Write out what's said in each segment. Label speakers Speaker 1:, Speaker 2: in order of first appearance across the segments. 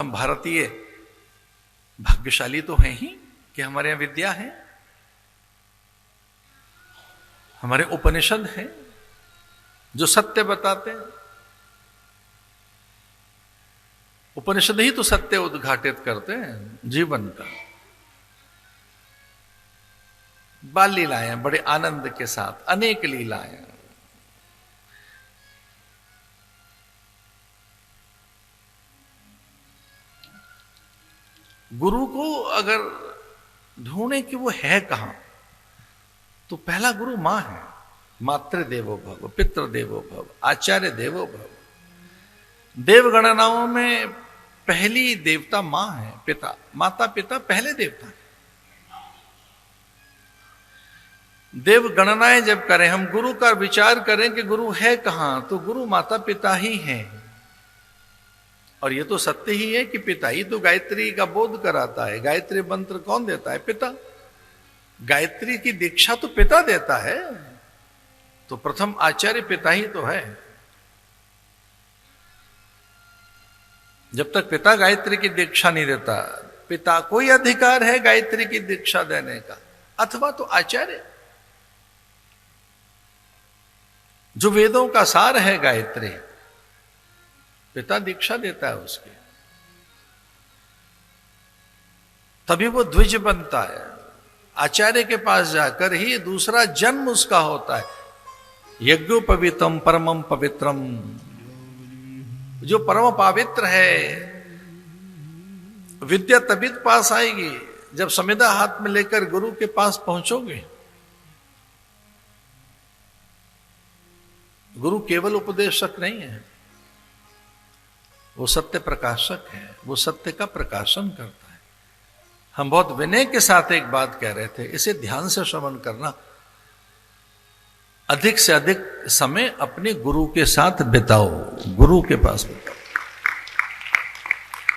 Speaker 1: हम भारतीय भाग्यशाली तो हैं ही कि हमारे यहां विद्या है, हमारे उपनिषद हैं जो सत्य बताते हैं। उपनिषद ही तो सत्य उद्घाटित करते हैं जीवन का। बाल लीलाएं बड़े आनंद के साथ, अनेक लीलाएं। गुरु को अगर ढूंढे कि वो है कहां, तो पहला गुरु मां है। मातृ देवो भव, पितृ देवो भव, आचार्य देवो भव। देवगणनाओं में पहली देवता मां है, पिता। माता पिता पहले देवता है। देव गणनाएं जब करें, हम गुरु का विचार करें कि गुरु है कहां, तो गुरु माता पिता ही हैं। और ये तो सत्य ही है कि पिता ही तो गायत्री का बोध कराता है। गायत्री मंत्र कौन देता है? पिता। गायत्री की दीक्षा तो पिता देता है, तो प्रथम आचार्य पिता ही तो है। जब तक पिता गायत्री की दीक्षा नहीं देता, पिता को ही अधिकार है गायत्री की दीक्षा देने का, अथवा तो आचार्य, जो वेदों का सार है गायत्री, पिता दीक्षा देता है उसकी, तभी वो द्विज बनता है। आचार्य के पास जाकर ही दूसरा जन्म उसका होता है। यज्ञोपवीतम परमम पवित्रम, जो परम पवित्र है। विद्या तभी पास आएगी जब संविदा हाथ में लेकर गुरु के पास पहुंचोगे। गुरु केवल उपदेशक नहीं है, वो सत्य प्रकाशक है, वो सत्य का प्रकाशन करता है। हम बहुत विनय के साथ एक बात कह रहे थे, इसे ध्यान से श्रवण करना। अधिक से अधिक समय अपने गुरु के साथ बिताओ, गुरु के पास बिताओ।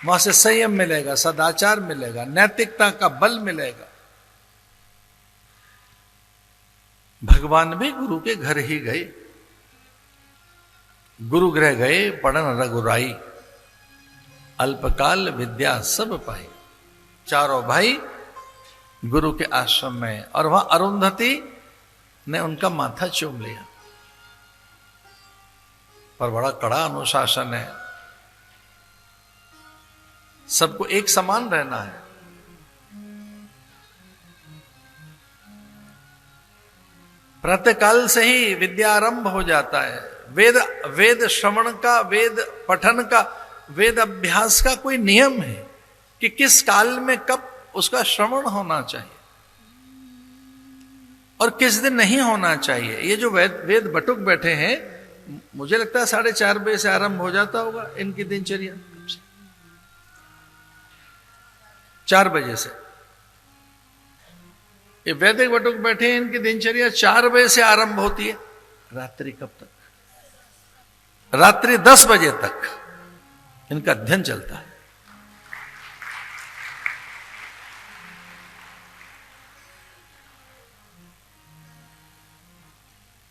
Speaker 1: वहां से संयम मिलेगा, सदाचार मिलेगा, नैतिकता का बल मिलेगा। भगवान भी गुरु के घर ही गए। गुरु गृह गए पढ़न रघुराई, अल्पकाल विद्या सब पाई। चारों भाई गुरु के आश्रम में, और वहां अरुंधति ने उनका माथा चूम लिया। पर बड़ा कड़ा अनुशासन है, सबको एक समान रहना है। प्रातःकाल से ही विद्यारंभ हो जाता है। वेद श्रवण का, वेद पठन का, वेद अभ्यास का कोई नियम है कि किस काल में कब उसका श्रवण होना चाहिए और किस दिन नहीं होना चाहिए। ये जो वेद बटुक बैठे हैं, मुझे लगता है 4:30 बजे से आरंभ हो जाता होगा इनकी दिनचर्या। 4 बजे से ये वैदिक बटुक बैठे हैं, इनकी दिनचर्या 4 बजे से आरंभ होती है। रात्रि कब तक? रात्रि 10 बजे तक इनका अध्ययन चलता है।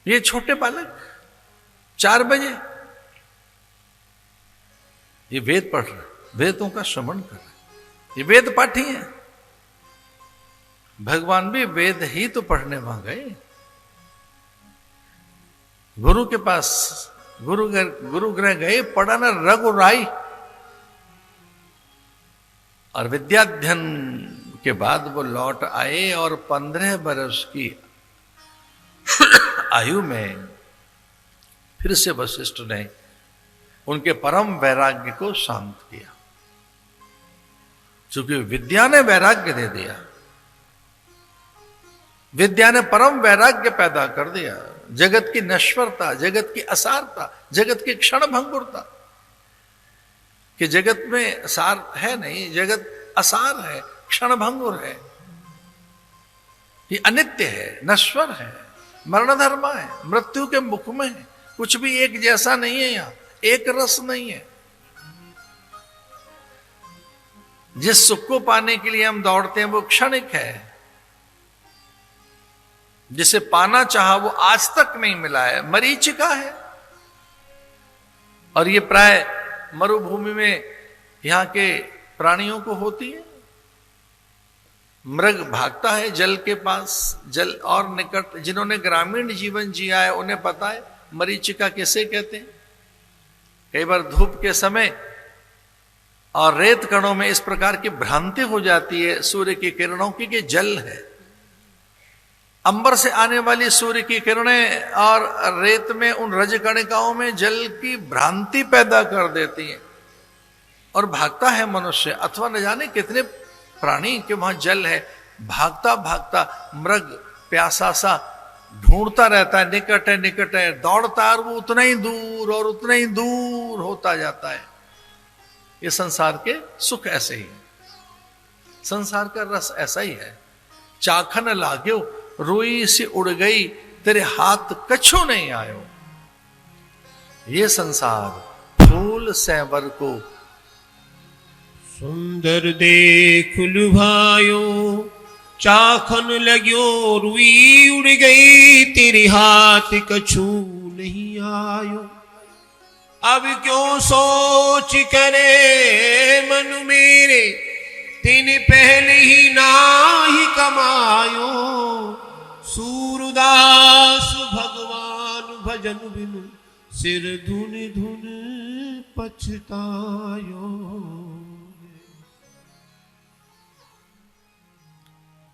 Speaker 1: ये छोटे बालक 4 बजे ये वेद पढ़ रहे, वेदों का श्रवण कर रहे, ये वेद पाठी हैं। भगवान भी वेद ही तो पढ़ने वहां गए। गुरु के पास, गुरु गृह गए पढ़न रघुराई, और विद्याध्ययन के बाद वो लौट आए और 15 वर्ष की आयु में फिर से वशिष्ठ ने उनके परम वैराग्य को शांत किया। क्योंकि विद्या ने वैराग्य दे दिया, विद्या ने परम वैराग्य पैदा कर दिया। जगत की नश्वरता, जगत की असारता, जगत की क्षण भंगुरता, कि जगत में सार है नहीं, जगत असार है, क्षण भंगुर है, ये अनित्य है, नश्वर है, मरण धर्मा है, मृत्यु के मुख में है। कुछ भी एक जैसा नहीं है, यहां एक रस नहीं है। जिस सुख को पाने के लिए हम दौड़ते हैं वो क्षणिक है, जिसे पाना चाहा वो आज तक नहीं मिला है, मरीचिका है। और ये प्राय मरुभूमि में यहां के प्राणियों को होती है। मृग भागता है जल के पास, जल और निकट। जिन्होंने ग्रामीण जीवन जिया है उन्हें पता है मरीचिका किसे कहते हैं। कई बार धूप के समय और रेत कणों में इस प्रकार की भ्रांति हो जाती है सूर्य की किरणों की कि जल है। अंबर से आने वाली सूर्य की किरणें और रेत में उन रजकणिकाओं में जल की भ्रांति पैदा कर देती हैं और भागता है मनुष्य अथवा न जाने कितने प्राणी के वहां जल है। भागता भागता मृग प्यासा सा ढूंढता रहता है, निकट है, दौड़ता है और वो उतना ही दूर और उतना ही दूर होता जाता है। ये संसार के सुख ऐसे ही है, संसार का रस ऐसा ही है। चाखन लाग्यो रुई सी उड़ गई, तेरे हाथ कछु नहीं आयो। ये संसार फूल सैवर को
Speaker 2: सुंदर देख लुभायो, चाखन लग्यो रुई उड़ गई, तेरे हाथ कछु नहीं आयो। अब क्यों सोच करे मन मेरे, तेने पहले ही ना ही कमायो। सूरदास भगवान भजन बिनु, सिर धुन धुन पछतायो।